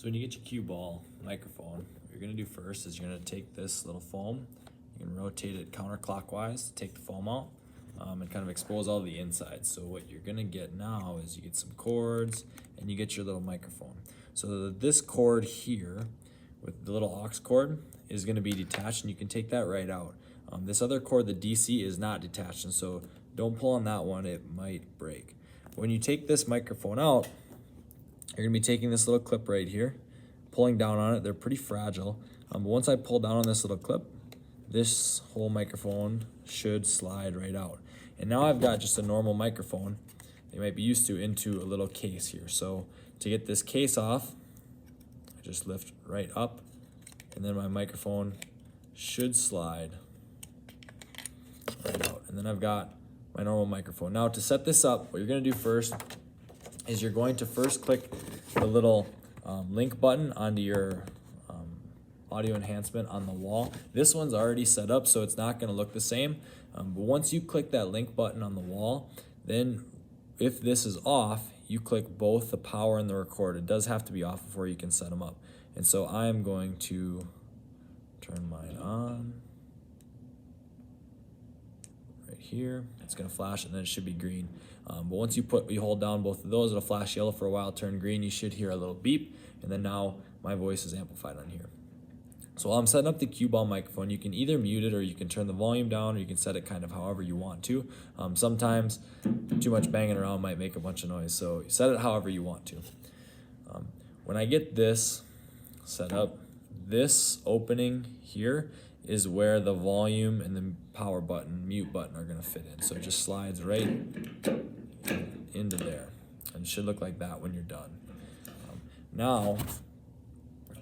So when you get your Qball microphone, what you're gonna do first is you're gonna take this little foam, you can rotate it counterclockwise to take the foam out and kind of expose all the insides. So what you're gonna get now is you get some cords and you get your little microphone. So this cord here with the little aux cord is gonna be detached and you can take that right out. This other cord, the DC, is not detached, and so don't pull on that one, it might break. When you take this microphone out, you're gonna be taking this little clip right here, pulling down on it. They're pretty fragile, but once I pull down on this little clip, this whole microphone should slide right out. And now I've got just a normal microphone they might be used to into a little case here. So to get this case off, I just lift right up, and then my microphone should slide right out. And then I've got my normal microphone. Now to set this up, what you're gonna do first is you're going to first click the little link button onto your audio enhancement on the wall. This one's already set up, so it's not gonna look the same. But once you click that link button on the wall, then if this is off, you click both the power and the record. It does have to be off before you can set them up. And so I'm going to turn mine on right here. It's gonna flash and then it should be green. But once you hold down both of those, it'll flash yellow for a while, turn green. You should hear a little beep, and then now my voice is amplified on here. So while I'm setting up the Qball microphone, you can either mute it or you can turn the volume down, or you can set it kind of however you want to. Sometimes too much banging around might make a bunch of noise, so set it however you want to. When I get this set up, this opening here is where the volume and the power button, mute button are gonna fit in. So it just slides right into there. And it should look like that when you're done. Now,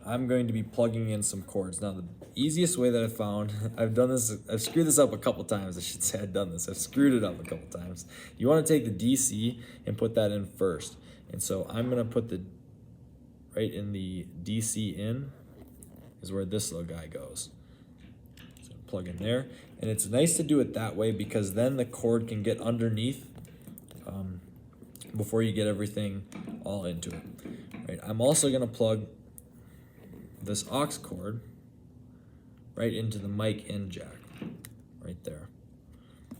I'm going to be plugging in some cords. Now the easiest way that I found, I've screwed this up a couple times, I should say I've done this. I've screwed it up a couple times. You wanna take the DC and put that in first. And so I'm gonna put right in the DC in is where this little guy goes. So plug in there. And it's nice to do it that way because then the cord can get underneath before you get everything all into it. Right. I'm also gonna plug this aux cord right into the mic in jack, right there.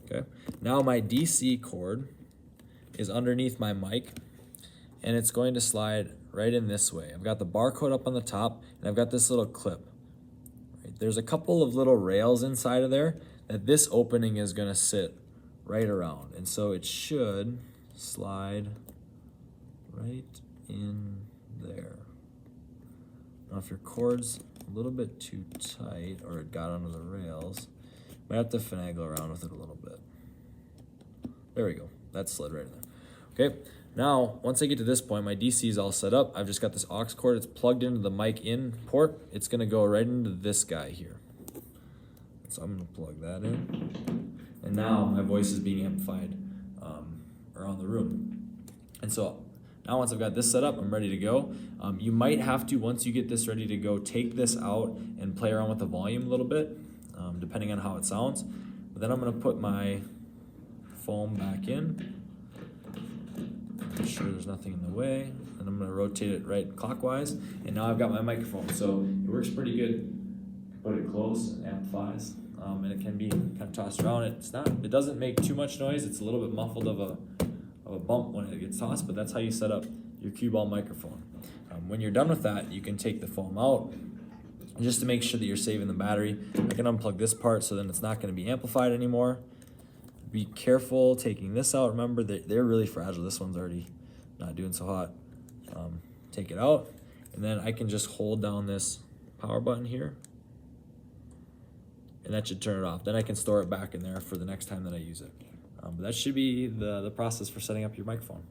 Okay. Now my DC cord is underneath my mic, and it's going to slide right in this way. I've got the barcode up on the top, and I've got this little clip. Right. There's a couple of little rails inside of there that this opening is gonna sit right around, and so it should slide right in there. Now if your cord's a little bit too tight or it got under the rails, you might have to finagle around with it a little bit. There we go, that slid right in there. Okay, now once I get to this point, my DC is all set up. I've just got this aux cord, it's plugged into the mic in port. It's gonna go right into this guy here. So I'm gonna plug that in. And now my voice is being amplified around the room. And so now once I've got this set up, I'm ready to go. You might have to, once you get this ready to go, take this out and play around with the volume a little bit, depending on how it sounds. But then I'm gonna put my foam back in. Make sure there's nothing in the way. And I'm gonna rotate it right clockwise. And now I've got my microphone. So it works pretty good. Put it close, it amplifies. And it can be kind of tossed around. It doesn't make too much noise. It's a little bit muffled of a bump when it gets tossed, but that's how you set up your Qball microphone. When you're done with that, you can take the foam out just to make sure that you're saving the battery. I can unplug this part so then it's not going to be amplified anymore. Be careful taking this out. Remember, they're really fragile. This one's already not doing so hot. Take it out, and then I can just hold down this power button here, and that should turn it off. Then I can store it back in there for the next time that I use it. But that should be the process for setting up your microphone.